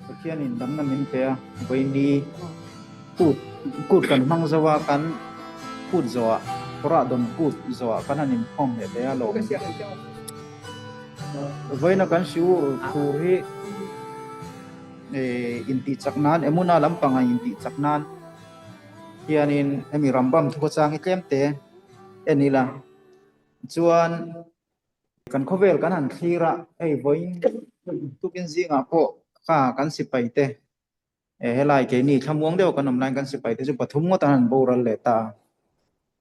Kianin dam na min pe vai ni kut kan mang zawa kan kut zawa pora don kut zawa kananin pom he te alo vai na kan siu tur hi inti chaknan emuna lampanga inti chaknan kianin emi rambam thu chang i tlem te enila chuan kan khovel kan han thira ei voin tukin zinga po kha kan sipai te helai ke ni thamuang deu kan omlan kan sipai te chu pathum ngo tan boral le ta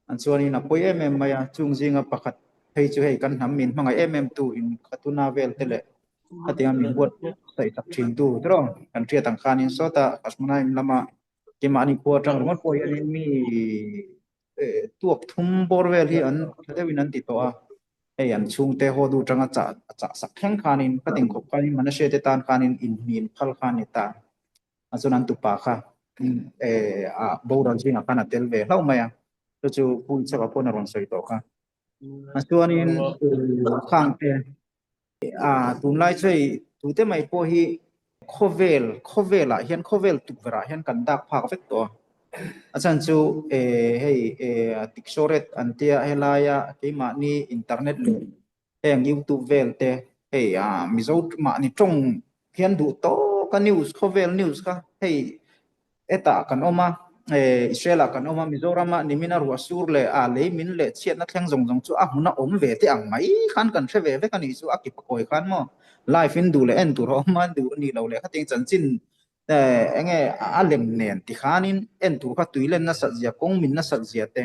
an chuani na poi maya chung zinga pakhat thei chu hei kan ham min hmanga tu in khatuna vel te le atia min bot sai tak thin tu tro kan tria tang khan in sota asmana im lama ke mani po tang mon poi ani mi tuak thum bor vel hi an thadewin an ti to a ei an chung te ho du tanga cha sak kheng khanin pating khop khanin manase te tan khanin in min phal khan ni ta achunan tu pa kha a boral jinga kana telve lau maya chu pun cha pa pon ron soi to kha achuanin khang te tunlai chei tu te mai po hi khovela hian khovel tukvera hian kan dak phak vek to achan chu hei tiksoret antia helaya keima ni internet le eng youtube vel te hei mizo ma ni tong hian du to ka news khovel news ka hei eta kan oma Israel kan oma Mizorama nimina ruasur le le min le chiat na thleng jong chu a huna om ve te ang mai khan kan thre ve kan ni chu a ki pakoi khan mo life in du le en tu ro man du ni lo le khating chanchin enge alem nen ti khanin en tu kha tuilen na sa zia kong min na sa zia te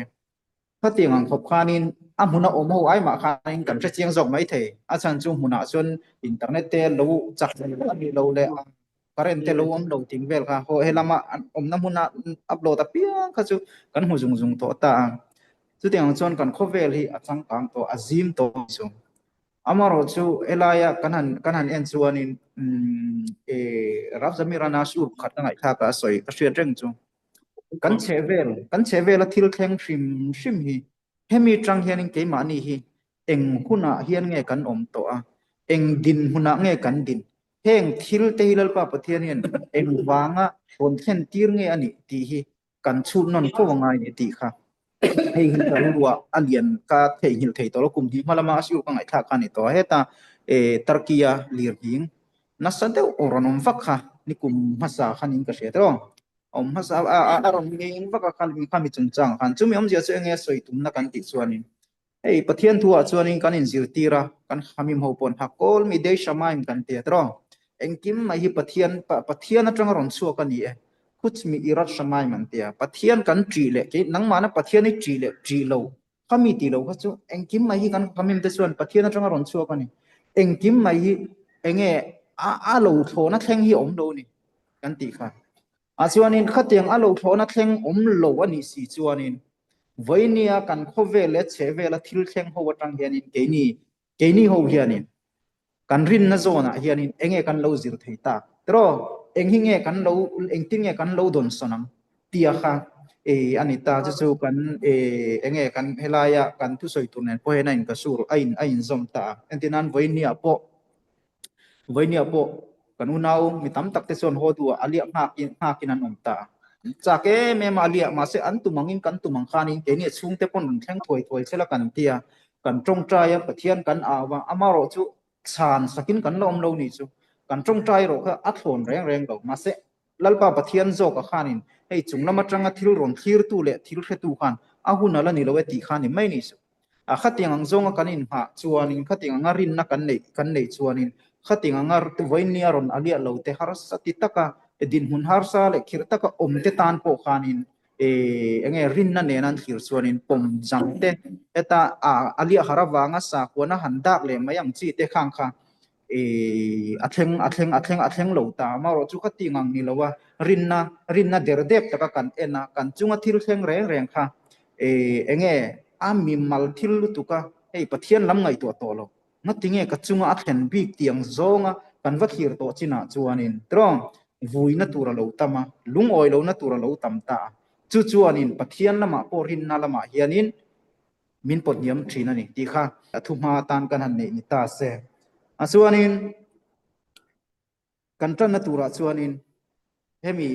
khating ang khop khanin a huna om ho ai ma khanin kan thre chiang jong mai the a chan chu huna chun internet te lo chak ni lo le current te lo om lo ting vel kha ho helama om na huna upload a pia kha chu kan hu jung to ta chu tiang chon kan khovel hi achang tang to azim to chu amaro chu elaya kanan en chuanin raf zamirana sur khatna ngai kha ka soi ka hria reng chu kan chevel a thil thleng shim hi hemi tang hianin ke ma ni hi eng huna hian nge kan om to a eng din huna nge kan din heng thil te hilal pa pathian hian eng wanga pon thlen tir nge ani ti hi kan chu non ko wangai ni ti kha hei hin ka ruwa alian ka thei hil thei to kum di malama asiu ka ngai tha kha ni to heta Turkiya lirhing nasandeu oronom vakha nikum masa khanin ka setro om masa aron ngin vaka khalmi khami chungchang khan chumi om jia chu enge soi tum na kan ti chuanin ei pathian thua chuanin kan in zirtira kan khamim ho pon hakol mi dei shamaim kan te tro engkim mai hi pathian atang ron chu ka ni kuch mi irat shamai man tia pathian kan tri le ke nang mana pathian ni tri lo khami ti lo kha chu engkim mai hi kan khamim te chuan pathian atang ron chu ka ni engkim mai hi enge a lo thona thleng hi om lo ni kan ti kha chuanin khatiang a lo thona thleng om lo ani si chuanin voinia kan khovele chevela thil thleng ho watang hianin keini ho hianin kan rin na zona hianin enge kan lo zir theita tro enghinge kan lo engtinge kan lo don sonam tia kha anita chu kan enge kan helaya kan tu soi tunen po henain ka sur ain zom ta entinan voinia po kan unau mitam takte son ho tu alia ha kinan umta chake me malia ma se an tumangin kan tumang khanin ke ni chungte pon thleng thoi sela kan tia kan trong trai pathian kan awa amaro chu chan sakin kan lom lo ni chu kan trong trai ro kha athon reng lo ma se lalpa pathian zo ka khanin hei chunglama tanga thil ron thlir tu le thil khe tu khan a huna la ni lo ti khani mai ni chu a khatiang ang zonga kanin ha chuanin khatiang nga rin na kan nei chuanin khating angar tu voinia ron alia lo te har sati taka din hun har sa le khir taka om te tan po khanin enge rin na ne nan khir chuanin pom jang te eta alia harawanga sa kona handak le mayang chi te khang kha atheng lo ta maro chu khating ang ni lowa rin na derdep taka kan ena kan chunga thil thleng reng kha enge ami mal thil tuka ei pathian lam ngai to lo natinge ka chunga athen big tiang zonga kan vathir to china chuanin trong vuina tura lo tama lungoi lo na tura lo tamta chuanin pathian lama porin na lama hianin min podniam thina ni ti kha athuma tan kan han nei ni ta se chuanin กันตรนตุระชวนินเฮมี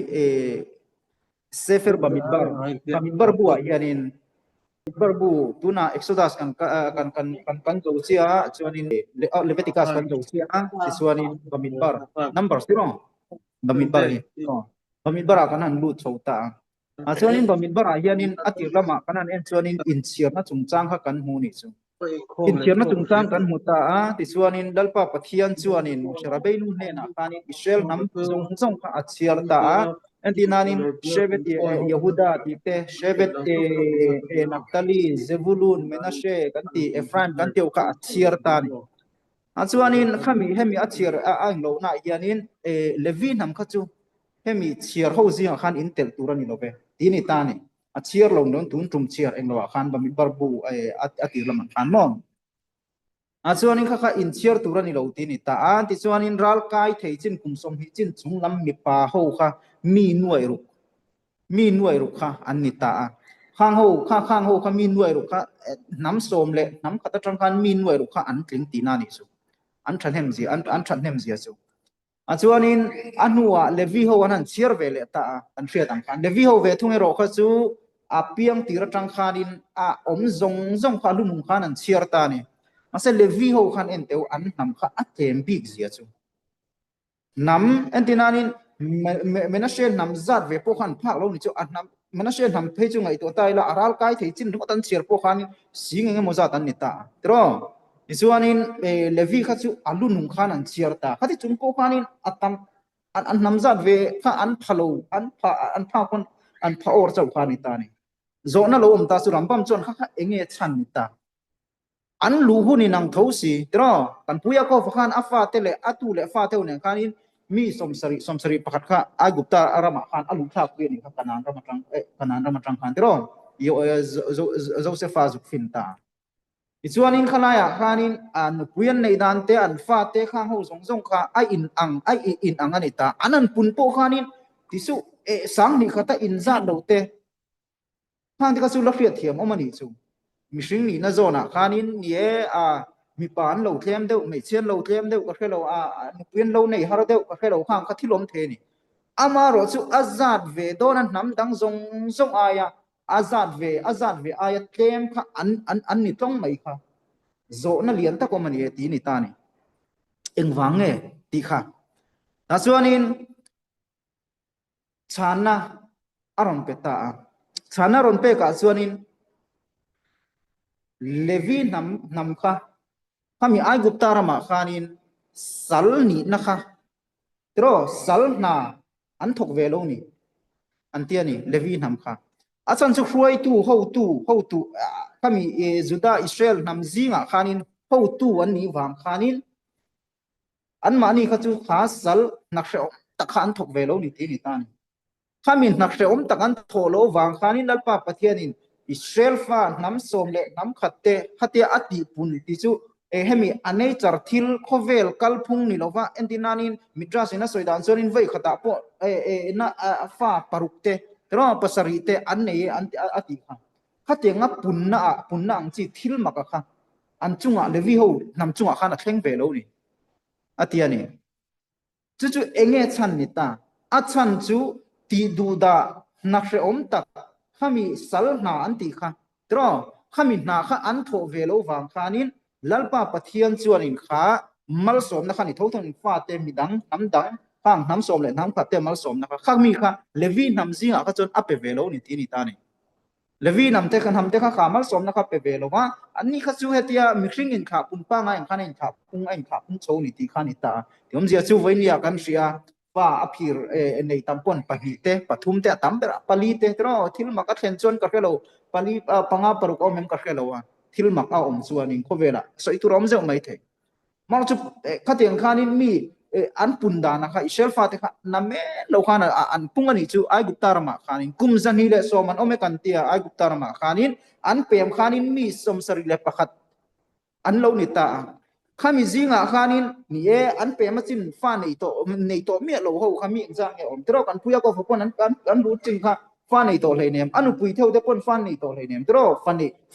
Sefer Bamidbar buah yanin Bamidbar bu tuna Exodus kan jausia chuanin Leviticus kan jausia siswanin Bamidbar number sirong Bamidbar ni Bamidbar kanan lu chouta chuanin Bamidbar yanin atir lama kanan en chuanin insiar na chungchang kha kan hu ni chu insiar na chungchang kan huta ti chuanin dalpa pathian chuanin Moshe nu hena kanin Israel nam zong kha achiar ta Antinanin Shevet Yehuda tite Shevet Naphtali Zebulun Menashe kanti Ephraim kanti uka achiar tani achuanin khami hemi achiar anglo na yanin Levi nam khachu hemi chiar ho zinga khan intel turani lobe tini tani achiar lo non tun tum chiar englo khan Bamidbar bu atir lam khan mon achuanin kha in chiar turani lo tini ta an ti chuanin ral kai theichin kumsom hi chin chunglam mi pa ho kha mi nuai ru kha anita khang ho kha mi nuai ru kha nam som le nam khata tang khan mi nuai ru kha an tling tina ni su an than hem ji an than hem ji su achuanin anua Levi ho anan chiar vele ta an thria tang khan Levi ho ve thung ro kha chu apiang tira tang khanin om zong kha lu mung khan an chiar ta ni ase Levi ho khan en teu an nam kha atem big zia chu nam entinanin Menashe nam zat ve po khan phak lo ni chu an nam Menashe nam phe chu ngai to tai la aral kai thei chin ru tan chiar po khan sing nge mo za tan ni ta tro isuanin Levi kha chu alu nung khan an chiar ta khati chung ko khanin atam an nam zat ve kha an phalo an pha kon an pha or chau khan ni ta ni zo na lo om ta su ram pam chon kha enge chan ni ta an lu hu ni nang thosi tro kan puya ko khan afa tele atu le fa teu ne khanin mi somsari pakhat kha ai gupta arama khan alu thak pe ni kha kanan rama tang khan tro yo Josepha zukfinta ichuanin khalaya khanin an puyan nei dan te an fa te khang ho zong kha ai in ang ani ta anan pun po khanin tisu sang ni khata in za lo te khang ti ka su la khriat thiam omani chu mishing ni na zona khanin ye mi pan lo thlem deuh mei chen lo thlem deuh ka khelo puyan lo nei har deuh ka khelo khang ka thilom the ni ama ro chu azat ve don an nam dang zong aya azat ve aya tlem kha an ni tong mai kha zo na lian ta ko mani ti ni ta ni engwange ti kha asuanin chana aron peta chana ron pe ka suanin Levi nam kha kami ai gupta rama khanin sal ni na kha tro sal na an thok ve lo ni an tia ni Levi nam kha achan chu huai tu ho tu kami Juda Israel nam zinga khanin ho tu an ni wang khanin an mani kha chu kha sal nakshe takhan thok ve lo ni ti ni tan kami nakshe takan tholo wang khanin lalpa pathianin Israel fa nam som le nam khatte hatia ati pun ti chu hemi anei charthil khovel kalphung ni lova entinanin mitras ina soidan sonin vai khata po na fa parukte tro pasari te annei ati kha khate nga punna ang chi thil maka kha an chunga Levi ho nam chunga khana thleng ve lo ni atiani chu enge chan ni ta a chan chu ti du da nakshe tak khami sal na anti kha tro khami na kha an tho ve lo wang khanin lalpa pathian chuanin kha mal som na khani thothon fa te midang namdang khang nam som le nam kha te mal som na kha khami kha Levi nam zinga kha chon ape ve lo ni ti ni ta ni Levi nam te kan ham te kha mal som na kha pe ve lo wa anni kha chu hetia mixing in kha pun pa nga in khan in kha pung chho ni ti kha ni ta tiom zia chu voinia kan ria fa aphir nei tampon pahite pathum te tambera pali te tro thil maka thlen chon ka khelo pali panga paruk om ka khelo wa thil maka om chuanin khovela so itu rom zeu mai the mar chu khateng khanin mi an punda na kha Israel fa te kha name lo khana an pungani chu ai gupta rama khanin kumzani le soman ome kan tia ai gupta rama khanin an pem khanin mi somsari le pakhat an lo ni ta khami zinga khanin ni an pe machin fa nei to me lo ho khami jang e om tro kan puya ko phopon an ru ching kha fa nei to leinem anu pui theu te pon fa nei to leinem tro fa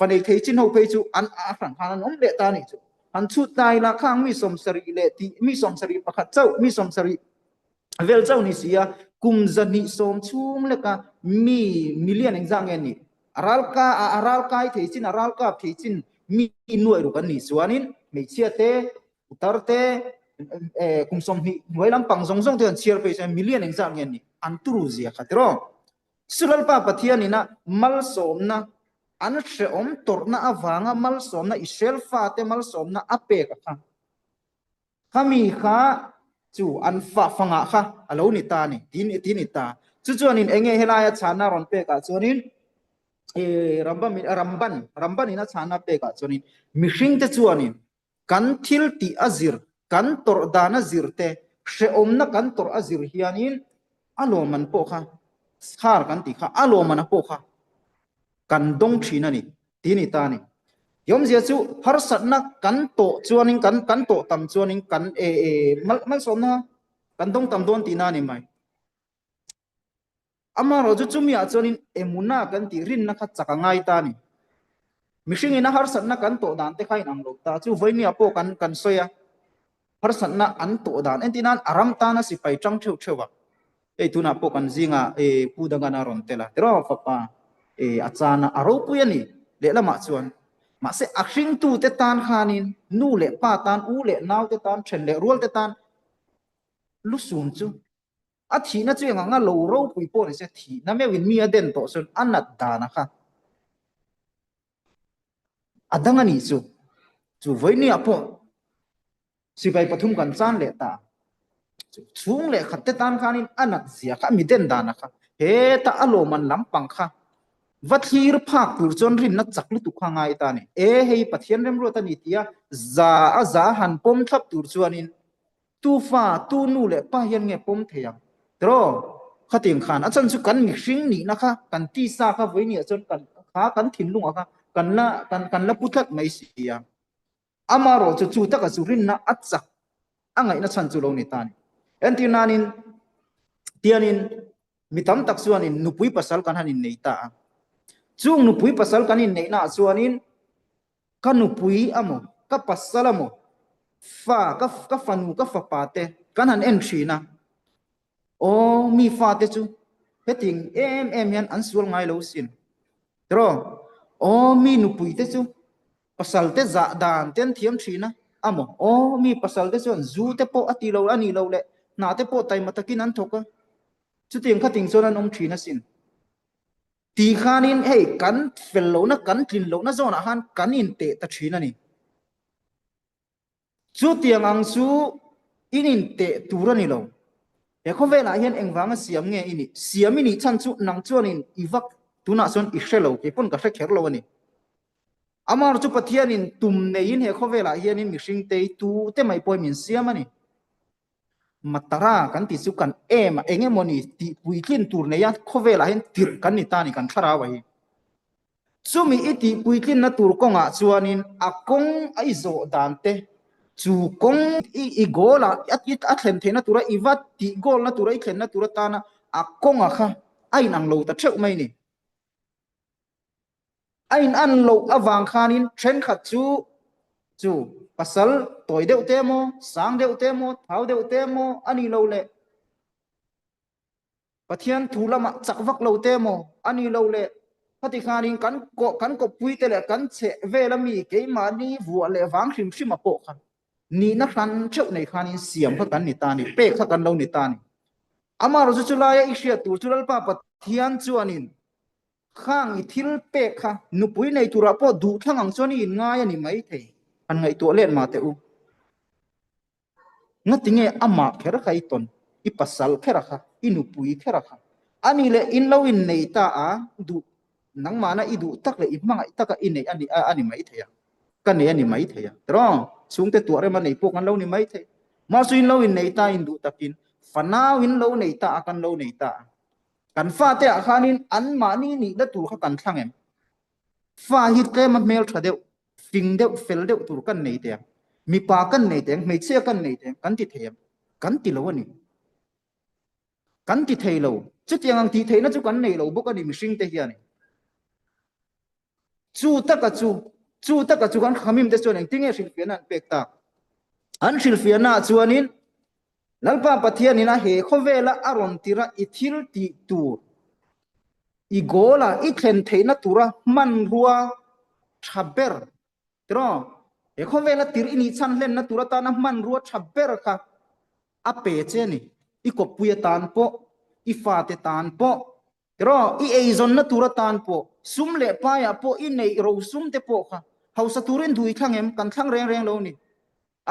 nei thei chin ho pe chu an a phang khan om le ta ni chu an chu tai la khang mi som sari le ti mi som sari pakhat chau mi som sari เวลเจ้านี่เสียกุมจะนิสมชุมเลกะมีมิลเลียนจังเงินนี่อาราลกาเทจินอาราลกาเทจินมีหน่วยรุกันนี่ส่วนนี้ไม่เชื่อเตอุตรเตกุมสมหิหน่วยลำปังซงเตือนเชียร์ไปใช้มิลเลียนจังเงินนี่อันตุรุเซียขัดรอสุลปาปะเทียนี่นะมัลสมนะอันเชอมตรนะอวางมัลสมนะอิเชลฟาเตมัลสมนะอเปกะค่ะข้ามีข้าจูอันฟ้าฟังค่ะอโลนิตานี่ทีนิตาจู่ๆนี่เองเฮลายชานารอนเปกะส่วนนี้รัมบันนี่นะชานาเปกะส่วนนี้มิชิงเตส่วนนี้กันทิลติอาซิรกันตรดานาซิรเตเชอมนะกันตรอาซิรฮิอานินอโลมันโปค่ะสคาร์กันติค่ะอโลมันโปค่ะกันดงชีนันนี่ทีนิตานี่ยอมเสียจู่ฮาร์สัตนักกันโตส่วนนี้กันโตตำส่วนนี้กันมัลสมนะกันดงตำโดนตีนานี่ไหมอามาเราจะมีอาจารย์เอมุนากันที่รินนักจักรง่ายตานี่มิชิงินะฮาร์สันนักกันโตดานเตใครนังโลกตาจู่ไว้เนี่ยพวกกันสวยฮาร์สันนักอันโตดานเอ็นที่นั้นอารามตานะสิไปจังเชื่อว่าทุนับพวกกันซิงพูดกันอารมณ์เตละแต่เราฟังป่ะอาจารย์อารมณ์ปุยนี่เละละมาชวนมาเสอักชิงตูเตตานขานินนู่เละป้าตานอูเละนาวเตตานเชนเละรัวเตตานลุสุนจู่อาทีน่าจะยังงั้นเราเราปุยโป้เนี่ยเสียทีนั่นไม่วินมีอเด่นโตส่วนอันนัดดานะคะอัดังอันนี้จู่ไว้เนี่ยพอสิไปปฐุมกันจานเลตาช่วงเลขัดเตตานขานินอันนัดเสียค่ะมีเด่นดานะคะเฮตาอโลมันลำปังค่ะวัดฮีรภาคตุรจนรินนัดจักลุตุข้างไงตานี่เฮ้ยปะเทียนเริ่มรู้ตานี่ที่ซาหันปมทับตุรจวนินตูฟ้าตูนูเลป้ายันเงปมเทียงตรอขัดยังขานอาจารย์สุกันมิชิงนี่นะคะกันที่ซาค่ะไว้เนี่ยจนกันขากันถิ่นลุงอะค่ะกันละพุทธไม่เสียอามาโรจะจูตะกับสุรินนะอัจฉริอังไงนะฉันจุลนิตานี่เอ็นที่นานินเตียนินมิตำตักส่วนนินนุปุยปัสสาวกันหันินเนตาจุงนุปุยปัสสาวกันนินเนน่าส่วนนินกันนุปุยอโมกับปัสสาวโมฟ้ากับฟันูกับฟ้าปาเตกันหันเอ็นชีนะโอ้มีฟ้าเตจูเฮติงยันอันสวลไงเลวสินตรอโอ้มีนุปุยเตจูปัสสาวเตจะดานเต็นเทียมชีนะอโมโอ้มีปัสสาวเตจูจูเตโปอติเลวอันนี้เลวเละนาเตโปไตมาตะกินันทกจุดเตียงขัดติงโซนันอมชีนะสินตีขานินเฮ้กันเฟลโลนะกันกินโลนะโซนอาหารกันอินเตตะชีนะนี่จุดเตียงอังสูอินเตตูรันิโลเฮ้เขาเวลาเห็นเองวางเสียมเงี้ยอินี่เสียมินี่ฉันจุนังจวนินอีวักตุน่าส่วนอิเชลโลเฮ้ปนกับเชคเฮร์โลนี่อามาจุดปะเทียนินตุ่มเนยินเฮ้เขาเวลาเห็นนินมิชิงเตตูเตไม่ปอยมินเสียมันนี่มัตรากันติสุกันมาเองมอนี่ติปุยกินตูร์เนี่ยเขาเวลาเห็นติรกันนิตานี่กันคาราวะซูมีอิติปุยกินนัตูร์กงอาชวนินอากงไอโซดานเตจูกงอีโกลาอัดเห็นเทนัตูระอีวัดติโกลนัตูระอีเห็นนัตูระตานะอากงอะค่ะไอ้นางโลตะเชื่อไหมนี่ไอ้อันโลอวังคานินเช่นขัดจูปัสสาวะตัวเดียวเตโมสังเดียวเตโมเท้าเดียวเตโมอันนี้เราเละปะเทียนทูละมาจักวักเราเตโมอันนี้เราเละปฏิคานินกันกปุยเตละกันเชเวลมีเกมานีวัวเละวังชิมมาโปกันนี่นักขันเจ้าในคานินเสียมพักกันนิตานี่เป๊กพักกันเรานิตานี่อามาเราจะจุลายอิเชียตูจุลปาปะเทียนจวนินข้างอิทิลเป๊กค่ะนุปุยในตุระปอดูทั้งอังจวนินง่ายนี่ไม่เทอันไงตัวเล่นมาเตอูงั้นติงเออามาแค่ละใครตนอีปัสสาวะแค่ละค่ะอินุปุยแค่ละค่ะอันนี้เลยอินเราอินในตาดูนังมานะอิดูตักเลยอิมังตักอินในอันนี้ไม่เทียกันเนี่ยอันนี้ไม่เทียตรอสูงแต่ตัวเรื่องมันในพวกกันเรานี่ไม่เทียมาสุอินเราอินในตาอินดูตักินฝันนาอินเราในตากันเราในตากันฟ้าเตะอาคานินอันมานี่ละตัวเขากันทั้งเอ็มฟ้าฮิตเตมันเมลทะเดียวฟิงเดียวเฟลเดียวตัวกันในเตียงมีปากันในเตียงไม่เชื่อกันในเตียงกันติเทียมกันติโลนี่กันติเทโลจุดยังอังติเทน่าจะกันในโลบุกันนี่มิชิงเทียนี่จูตะกับจูกันขมิมเตส่วนหนึ่งทิ้งให้ศิลปินนั้นเป็กตาอันศิลปินน่ะส่วนนี้ lalpa pathian ina he khovela aron tira ithil ti tur igola ithen theina tura man ruwa thaber tro he khovela tir ini chan len na tura ta na man ruwa thaber kha ape che ni ikopuya tan po ifa te tan po tro I eizon na tura tan po sumle pa ya po inei ro sum te po kha hausa turin dui thangem kan thang reng reng lo ni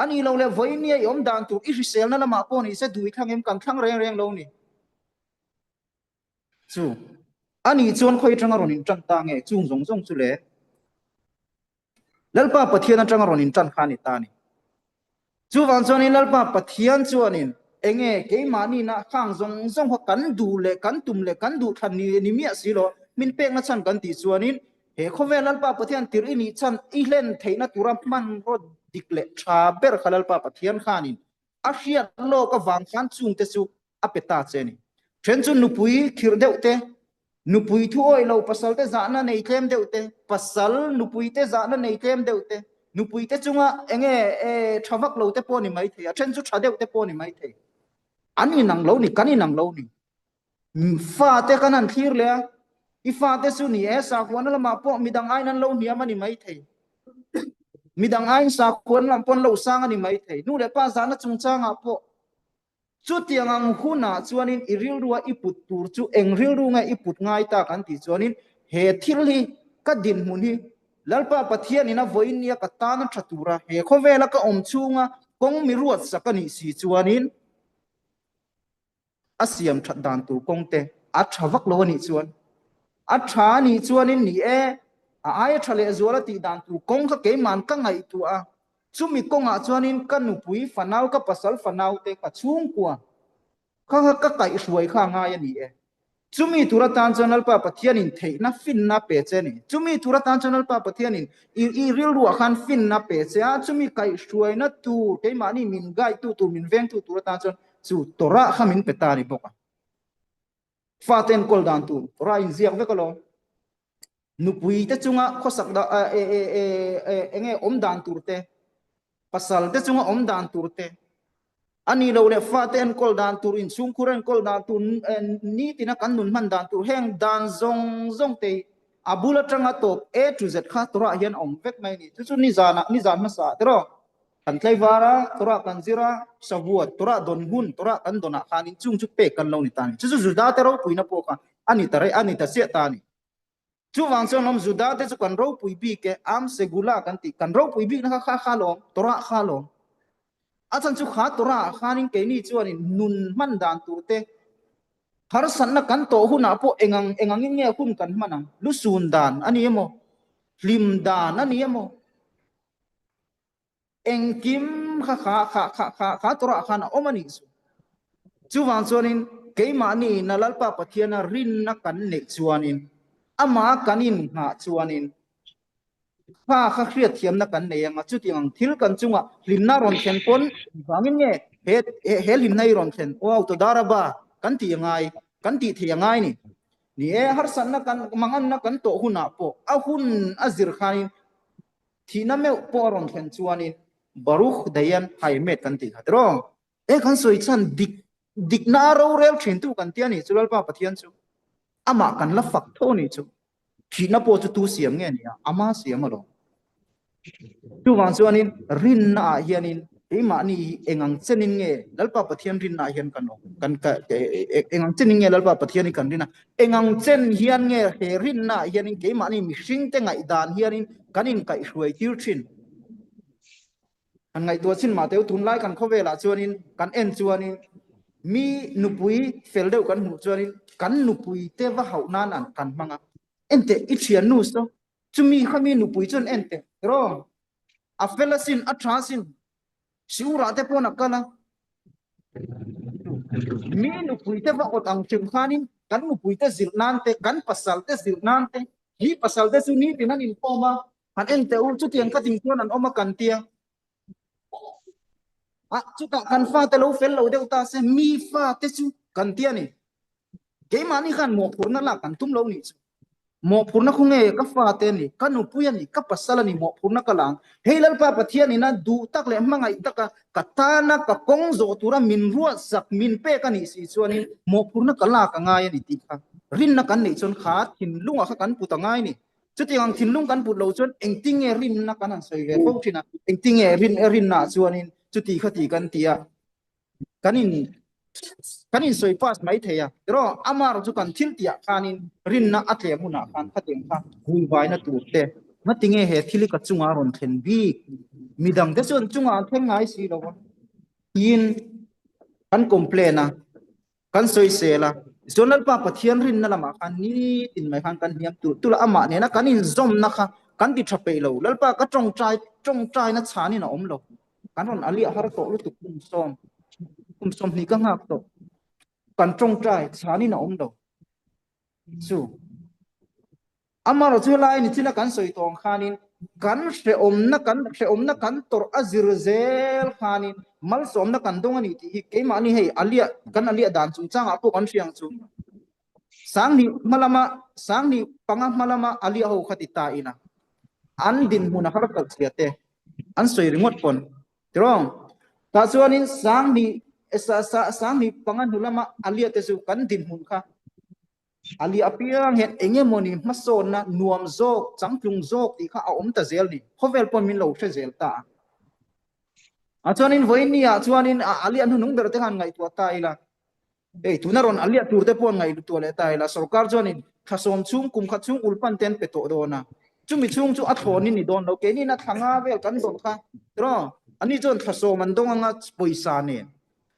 ani lo le voinia yom dan tu Israel na lama po ni se dui thangem kan thang reng reng lo ni chu ani chon khoi tanga ronin chan ta nge chung zong zong chu le lalpa pathian tanga ronin chan khani ta ni chu wan chon in lalpa pathian chuanin enge ke mani na khang zong zong ho kan du le kan tum le kan du than ni mi asilo min pek na chan kan ti chuanin he khove lalpa pathian tir ini chan I len theina turam man ro dikle tha ber khalal pa pathian khanin asia lo ka wang khan chung te chu apeta cheni then chu nupui khir deute nupui thu oi lo pasal te zana nei tlem deute pasal nupui te zana nei tlem deute nupui te chunga enge thawak lo te po ni mai the then chu tha deute po ni mai the ani nang lo ni kani nang lo ni fa te kanan thir le ifa te su ni esa kwan la ma po midang ai nan lo ni amani mai the midang ai sa kwan lam pon lo sang ani mai the nu le pa zana chung changa po chu tiangang huna chuanin iril ruwa iput tur chu engril ru nga iput ngai ta kan ti chuanin he thilhi ka din mun hi lalpa pathian ina voinia ka tan thatura he khovela ka om chunga kong mi ruat sakani si chuanin asiam thatdan tu kongte a thawak lo ni chuan a tha ni chuanin ni e a ai thale zuala ti dan tu kong kha ke man ka ngai tu a chumi konga chuanin kanupui fanau ka pasal fanau te ka chung kwa kha ka kai suai kha nga ya ni e chumi turatan channel pa pathian in thei na fin na pe che ni chumi turatan channel pa pathian in I real ru khan fin na pe che a chumi kai suai na tu ke mani min gai tu min veng tu turatan chon chu tora khamin petari boka faten kol dan tu tora in ziak ve kalo nupui te chunga khosak da enge om dan turte pasal te chunga om dan turte ani lo le faten kol dan tur in chung kuren kol dan tur ni tina kan nun man dan tur heng dan zong zong te abula tanga top A to Z kha tora hian om vek mai ni chu ni zan ma sa tro kan tlai wara tora kan zira sabuat tora don hun tora kan dona khanin chung chu pe kan lo ni tan chu juda te ro puina po ka ani tare ani ta se ta ni chu wang chon nom juda te chu kan ro pui bi ke am segula kan ti kan ro pui bi na kha lo tora kha lo achan chu kha tora khanin ke ni chuanin nun man dan turte har san na kan to hu na po engang nge hun kan manang lu sun dan ani emo lim dan ani emo engkim kha tora khana omani chu wang chonin ke mani nalalpa pathiana rin na kan ne chuanin ama kanin nga chuanin kha khriat thiam na kan nei anga chu tiang thil kan chunga limna ron khen pon wangin nge he lim nai ron khen o to daraba kan ti ngai kan ti thiangai ni e har san na kan mangan na kan to huna po a hun azir khanin thina me po ron khen chuani baruch dayan haimet kan ti hadro e kan soi chan dik na ro rel thin tu kan tiani chulal pa pathian chu ama kan la fak tho ni chu thina po chu tu siam nge ni ama siam alo chu wang chuanin rin na hianin ema ni engang chenin nge lalpa pathian rin na hian kan ka engang chenin nge lalpa pathian kan rina engang chen hian nge he rin na hianin ke ma ni mi hring te ngai dan hianin kanin kai hruai tir thin an ngai to chin ma teu tun lai kan khowela chuanin kan en chuanin mi nupui fel deu kan hu chuanin kan nupui te wa hau nan an kan manga ente ichian nu so chumi khami nupui chon ente ro a felasin a trasin siura te pona kala mi nupui te wa ot ang chim khanin kan nupui te zilnan te kan pasal te zilnan te hi pasal te su ni tinan in poma han ente u chu tiang ka ting chuan an oma kan tia chu ta kan fa te lo fel lo deu ta se mi fa te chu kan tia ni ke mani khan mo phur na la kan tum lo ni chu mo purna khunge ka fa te ni kanu puyan ni ka pasala ni mo purna kalang helal pa pathian ni na du tak le mangai taka katana ka kongzo tura min ruwa sak min pe ka ni si chuani mo purna kala ka ngai ni ti kha rin na kan nei chon kha thin lunga kha kan putangai ni chuti ang thin lung kan put lo chon engtinge rin na kan soi ve ko thina engtinge rin na chuanin chuti khati kan tia kanin soi pas mai theya ro amar chu kan thil tia khanin rin na athe muna khan khateng kha hui vai na tu te matinge he thili ka chunga ron thlen bi midang de chon chunga theng ngai si lo in kan complain kan soi sela zonal pa pathian rin na lama khan ni tin mai khan kan hiam tu la ama ne na kanin zom na kha kan ti thape lo lalpa ka trong trai na chani na om lo kan ron ali har to lu tu kum som ni ka ngak to kan trong trai chani na om lo su amaro chu lai ni chila kan soi tong khanin kan se om na kan tor azir zel khanin mal som na kan dong ani ti ke ma ni hei alia kan alia dan chung chang apo kan siang chu sang ni panga malama alia ho khati ta ina an din huna har kal siate an soi ringot pon trong ta chuanin sang ni panga hulama alia te su kan din hun kha ali apiang het engemoni mason na nuam zok changplung zok ti kha om ta zel ni khovel pon min lo the zel ta chuanin voinia chuanin ali an hunung ber te han ngai tu ta ila tunaron ali tur te pon ngai tu le ta ila sarkar chuanin thasom chung kum kha chung ulpan ten pe to do na chumi chung chu athon ni don lo ke ni na thanga vel kan don kha tro ani chon thasom an dong anga poisa ne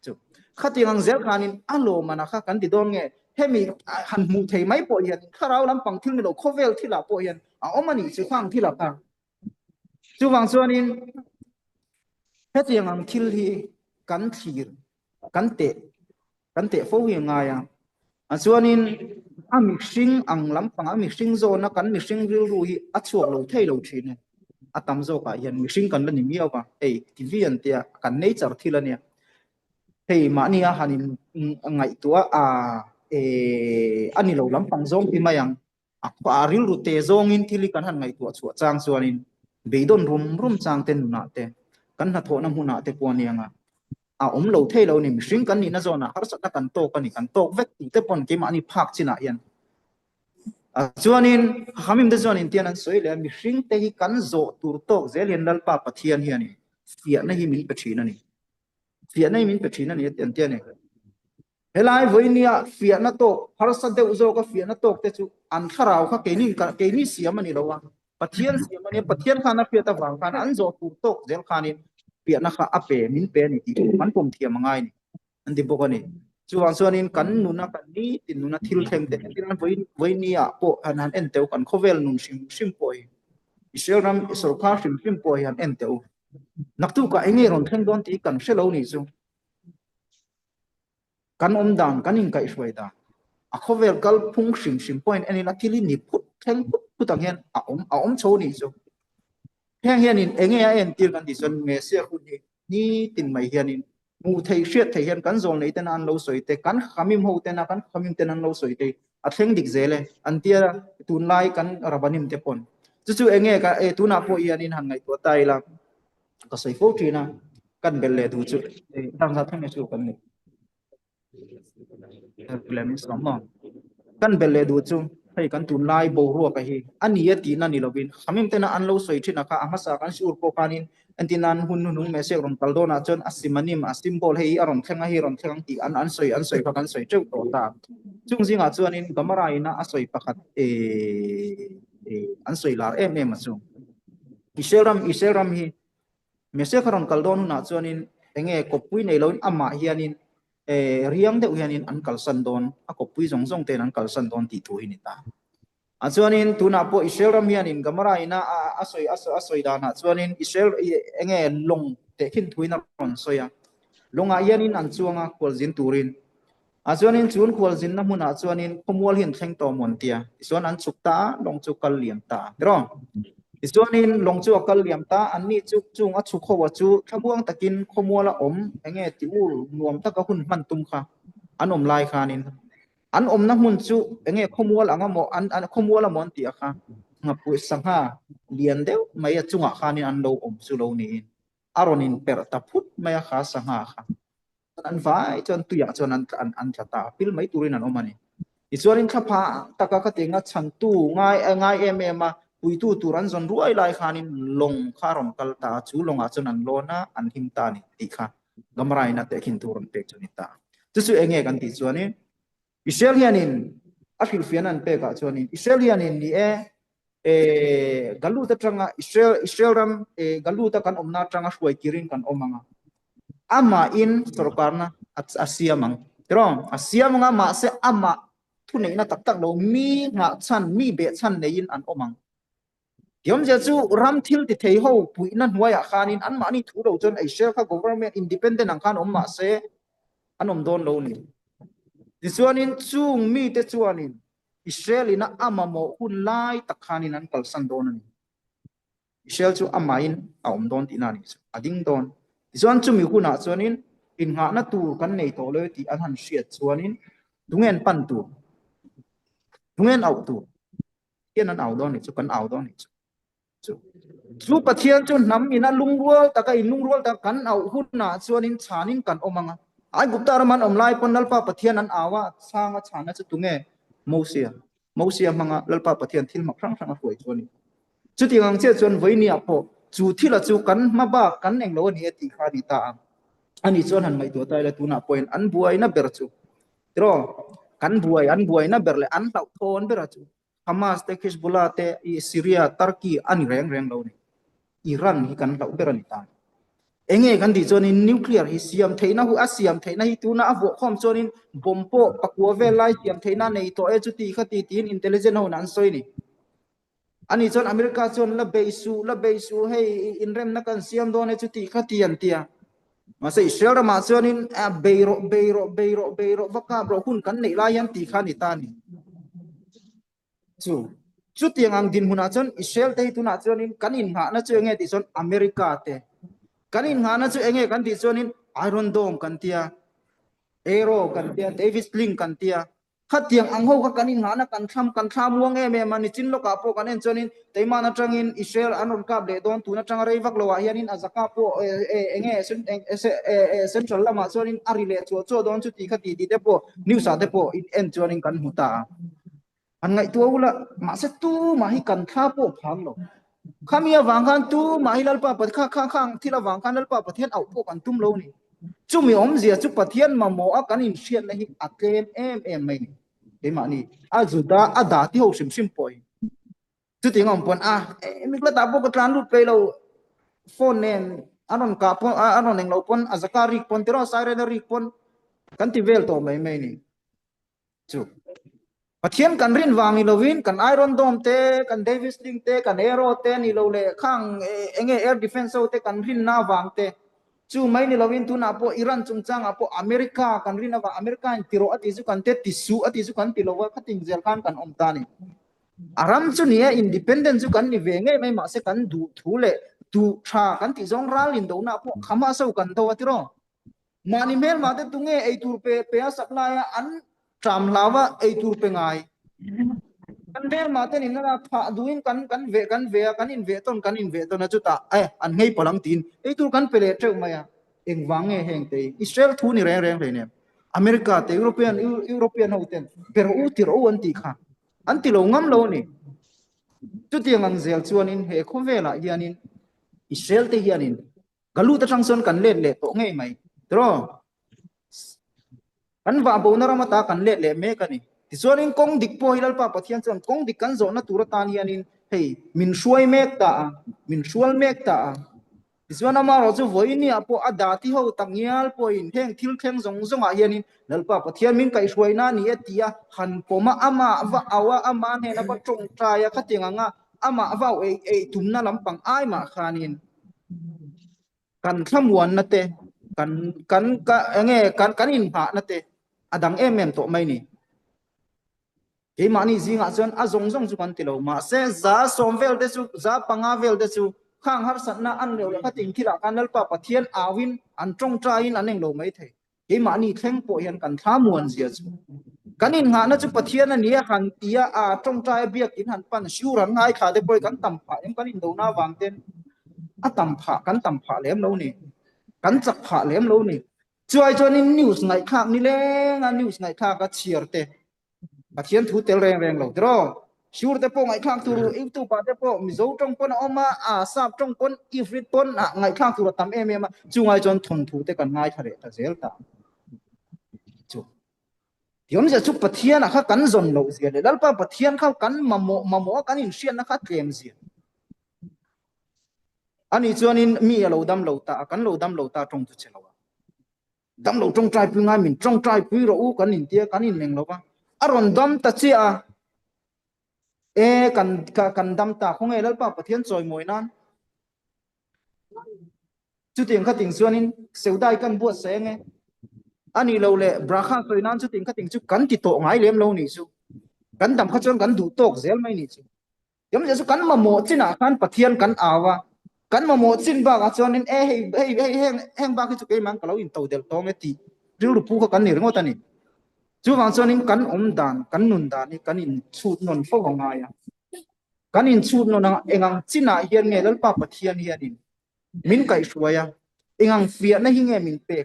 chu khatingang zel khanin alo mana kha kan ti don nge hemi han mu thei mai po hian kharau lam pang thil ni lo khovel thila po hian omani chi khang thila ka chu wang chuanin hetiang ang thil hi kan thir kan te fo hi nga ya chuanin ami hring ang lam pang ami hring zo na kan mi hring ril ru hi achuak lo thei lo thine atam zo ka hian mi hring kan la ni miaw ka tv an tia kan nature thila nia hei ma nia hanin ngai tua ani lo lampang zong pi mayang aquaril ru te zong in thili kan han ngai tu chu chang chuanin beidon rum chang ten na te kan na thona huna te ponianga lo thei lo ni mihring kan ni na zona har sat na kan tok vek ti te pon ke ma ni phak china yan chuanin hamim de chuanin tian an soi le mihring te hi kan zo tur tok zelin dal pa pathian hi ani fia na hi min pachina ni tian ni helai voinia fia na to harsa de uzo ka fia na tok te chu an kharau kha ke ni siam ani lowa pathian khana fia ta wang khan an zo tu tok zel khanin fia na kha ape min pe ni ti man pom thia mangai ni an di bokani chuan chuanin kan nuna kan ni tin nuna thil thleng te tin voinia po an en teu kan khovel nun sim poi iseram sarkar sim poi an en teu naktu ka enge ron thleng don ti kan shelo ni chu kan dan kanin kai shwaida khovel kal phung sim point ani la thili ni phut ang hian om cho ni chu heng hian in enge en tir kan dison me se khu ni tin mai hian in mu thei hriat thei hian kan zon nei ten an lo soi te kan khamim ho te na kan khamim ten an lo soi te a thleng dik zele an tia tun lai kan rabanim te pon chu enge ka tuna po hian in han ngai to tai la ka soi fo trina kan belle du chu tang sa thang chu kan ni blamis ramma kan belle du chu hei kan tun lai bo ro ka hi ani ti na ni lovin khamim te na an lo soi thina ka amasa kan sur ko kanin antinan hunung me se ron taldona chon asimanim asimbol hei aron thenga hi ron theng ti an soi ka kan soi cheu to ta chung jinga chuanin gamara ina asoi pakhat an soi lar em ma chu iseram hi me se kharon kaldon na chuanin enge kopui nei loin ama hianin riang de hianin an kalsan don a kopui jong ten an kalsan don ti thu hi ta chuanin tuna po iseram hianin gamara ina asoi dana chuanin isel enge long te khin thuina ron soya longa hianin an chuanga koljin turin chuanin chun koljin na huna chuanin khomwal hin thleng to montia chuan an chukta long chukal liam ta ro chuanin long chu akal liam ta anni chung a chu khowa chu thabuang takin khomwala om enge tiul nuam taka hun man tum kha anom lai khanin อันอมนะมุนจุเงขมัวละงะหมออันขมัวละมอนติอะค่ะงะปุสังหาเลียนเดวไม่จุงะคานินอันโลอมสุโลนีอารอนินเปรตะพุดไม่อะค่ะสังหาค่ะอันไว้จนตุยะจนอันตาปิลไม่ตุรินันอมันนี่อิสวารินขพาตะกะกะเตงะชันตูง่ายมาปุยตูตุรันจนรวยลายคานินลงคารอนกัลตาจูลงอาจนันโลนะอันหิมตานิติค่ะกำไรนะเตคินตุรันเปกจนิตาจุสุเงกันติสวานิอิสราเอลินอาคิลฟิยันเปกะจวนิอิสราเอลินนี่galu ta tranga Israel ram galu ta kan omna tranga shwai kirin kan omanga ama in sarkarna at Asia mang tro Asia manga ma se ama thunei na tak lo mi nga chan mi be chan nein an omang yom ja chu ram thil ti thei ho pui na hnuaya khanin an ma ni thu ro chon Israel kha government independent ang khan omma se an om don lo ni tiswanin chung mi te chuanin Israel ina amamo hunlai takhanin an kalsan don ani Israel chu amain aum don tinani ading don tiswan chu mi huna chuanin in nga na tur kan nei to le ti an han hriat chuanin dungen pan tu dungen au tu hian an au don ni chu kan au don ni chu pathian chu nam ina lungrual taka in lungrual ta kan au huna chuanin chanin kan omanga ai gupta raman omlai pon nalpa pathian an awa sanga chana chu tunge Mosia manga lalpa pathian thil mak rang hoi choni chuti ngang che chon voini apo chu thila chu kan maba kan englo ni ati khani ta ani chon han mai to tai la tuna point an buai na ber chu tro kan buai na berle an tau thon ber chu Hamas te Hezbollah te Syria Turkey ani reng lo ni Iran hi kan tau ber ani ta enge kan di chonin nuclear hi siam theina hu asiam theina hi tuna avo khom chonin bompo pakwa ve lai siam theina nei to e chuti khati tin intelligent ho nan soi ni ani chon America chon la beisu hey inrem na kan siam don e chuti khati an tia masa Israel ma chonin beiro vaka bro hun kan nei lai yan ti khani ta ni chu tiang din huna chon Israel te tuna chonin kanin ha na chenge ti chon America te kanin ngana chu enge kan ti chonin Iron Dome kan tia Aero kan tia Davis Link kan tia khatiang angho ka kanin ngana kan tham wang e me mani chin lo ka po kanen chonin teima na trangin Israel anon ka le don tu na trang rei vak lo wa hianin azaka po enge central lama chonin arile cho don chu ti khati ti te po new sa te po en chonin kan huta an ngai tu ula ma se tu ma hi kan tha po phang lo khamia wangkan tu mahilal pa pat khang thila wangkan lal pa pathian au po kan tum lo ni chumi om zia chu pathian ma mo a kan in hriat na hi aken em mai ni te ma ni azuda ada ti ho sim poi chu ti ngom pon mikla ta po ka tlan lut pe lo phone nen anon ka po anon eng lo pon azakari pon tero siren ri pon kan ti vel to mai ni chu pathian kan rin wangi lovin kan Iron Dome te kan Davis Link te kan Aero te ni lo le khang enge air defense te kan rin na wang te chu mai ni lovin tu na po Iran chungchang apo America kan rin wa America in tiro ati su kan te tisu ati su kan tilowa khating zel kan om ta ni aram chu ni independent chu kan ni ve nge mai ma se kan du thu le du tha kan ti jong ral in do na po khama sau kan to atiro mani mel ma te tunge ei tur pe sakla ya an tram lawa ei tur pe ngai kan ver ma te ni na pha duin kan in ve ton na chuta an ngei palang tin ei tur kan pele treu maya eng wange heng te Israel thu ni reng le ne America te European hoten pero u tir o an ti kha an ti lo ngam lo ni chu tiang ang zel chuan in he kho vela hianin Israel te hianin galu ta changson kan le to ngei mai tro kan wa bo na ramata kan le me kani tisonin kong dik po hilal pa pathian chon kong dik kan zo na turatan hianin hey min shuai mek ta min shual mek ta tiswana ma ro chu voini apo adati ho tangial point heng thil theng zong a hianin lalpa pathian min kai shuai na ni etia han poma ama wa awa ama ne na ba trong traya khatinga nga ama wa ei tumna lampang ai ma khanin kan thamwan na te kan ka enge kan in ha na te adang em to mai ni ke mani zinga chon azong chu kan tilo ma se za somvel de chu za pangavel de chu khang har satna an le la pating thila kanal pa pathian awin an trong train aneng lo mai the ke mani thleng po hian kan thamuan zia chu kanin nga na chu pathian ania han tia a tong trai biak in han pan shu ran ngai kha de poi kan tam pha em kanin do na wang ten a tam pha kan tam pha lem lo ni kan chak pha lem lo ni chuai chon in news ngai khak ni le nga news ngai kha ka chiar te pathian thu tel reng reng lo dro shur te po ngai khak tu ru im tu pa te po mi zo tong pon oma a sap tong pon ifrit pon a ngai khak tu tam em em chu ngai chon thon thu te kan ngai thare ta zel ta chu yom ja chu pathian a kha kan zon lo zia le dal pa pathian kha kan mamo kan in sian na kha tlem zia ani chuanin mi lo dam lo ta kan lo dam lo ta tong tu chelo dam lo tong trai pu nga min tong trai pu ro u kan in tia kan in meng lo ba aron dam ta chia e kan dam ta khong e lal pa pathian choi moi nan chu ting kha ting chuanin seudai kan bu se nge ani lo le brakha soi nan chu ting kha ting chu kan ti to ngai lem lo ni chu kan dam kha chon kan du tok zel mai ni chu yom ja chu kan ma mo china kan pathian kan awa kan ma mo chin ba ga chon in heng ba ki chu ke mang kalo in to del tong eti ru ru pu ko kan ni ngo ta ni chu wang chon in kan dan kan nun dan ni kan in chut non fo wa nga ya kan in chut non engang china hian nge lal pa pathian hian in min kai shuaya engang fia na hi nge min pe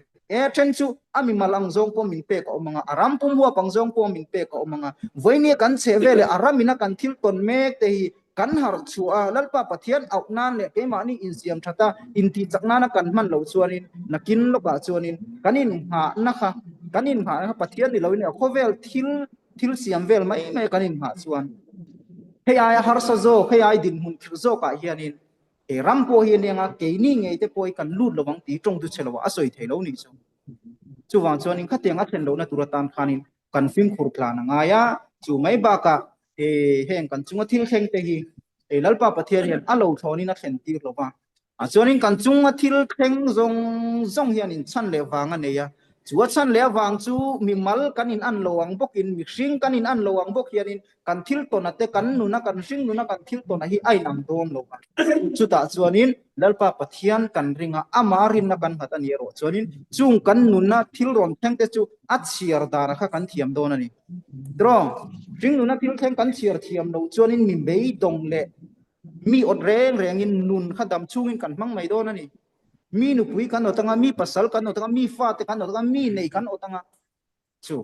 chen chu ami malang zong po min pe ko mga aram pum huwa pang zong po min pe ko mga voini kan chevele aramina kan thil ton mek te hi kan har chua lalpa pathian au nan le ke mani in siam thata in ti chakna na kan man lo chuanin nakin lo ka chuanin kanin ha na kha kanin ha pathian ni lo ni khovel thil siam vel mai mai kanin ha chuan he ai har sa zo he ai din hun thil zo ka hianin e rampo hian nga ke ni nge te poi kan lut lo wang ti tong tu chelo asoi thelo ni chu wang chuanin khatenga thlen lo na turatan khanin kan film khur plan nga ya chu mai ba ka heng kan chunga thil kheng te hi lalpa pathian hian alo thoni na thlen tir lo ba a chuanin kan chunga thil kheng zong hian in chan le wanga ne ya chuwa chan le wang chu mi mal kan in an lowang bokin mi hring kan in an lowang bok hian in kan thil to na te kan nu na kan hring nu na kan thil to na hi ai nam dom lo ba chu ta chuanin lalpa pathian kan ringa amarin na kan hatan ye ro chuanin chung kan nu na thil ron theng te chu a chiar da ra kha kan thiam don ani tro ring nu na thil theng kan chiar thiam lo chuanin mi bei dong le mi ot reng in nun kha dam chungin kan mang mai don ani mi nu pui kan otanga mi pasal kan otanga mi fa te kan otanga mi nei kan otanga chu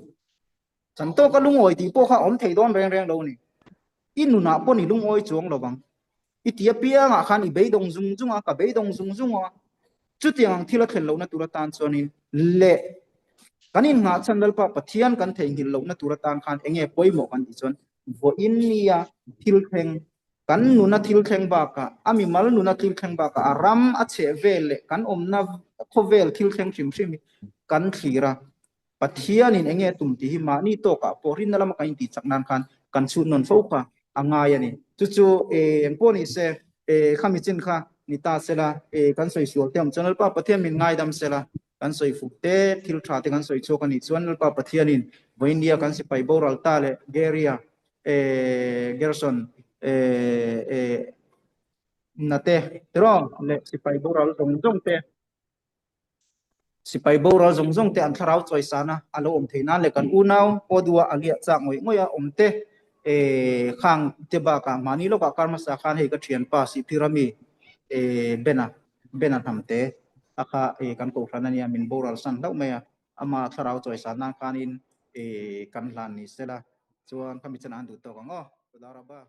chan to ka lungoi ti po kha om thei don reng lo ni inu na po ni lungoi chuang lo bang itia pia nga khan i beidong zunga ka beidong zunga chu tiang thila thlen lo na turatan chuanin le kanin nga chandal pa pathian kan thei hil lo na turatan khan enge poimo kan ti chon vo innia thil theng kan nu na thil theng ba ka ami mal nu na thil theng ba ka aram a che vele kan omna khovel thil theng chim kan thira pathian in enge tum ti hi ma ni to ka porin na lam ka in ti chaknan khan kan chu non fo ka anga yani chu engpo ni se khami chin kha ni ta sela kan soi sual tem channel pa pathian min ngai dam sela kan soi fukte thil tha te kan soi chok ani channel pa pathian in voindia kan si pai boral ta le geria gerson nate tro le si pai boral dong te si pai boral zong te an tharau choi sana alo om theina le kan unau podua alia chak ngoi a om te khang te ba ka mani lo ka karma sa khan he ka thian pa si pirami bena thamte akha kan ko thana ni min boral san lau me ama tharau choi sana kanin kan hlan ni sela chuan kami chan an du to ka ngo daraba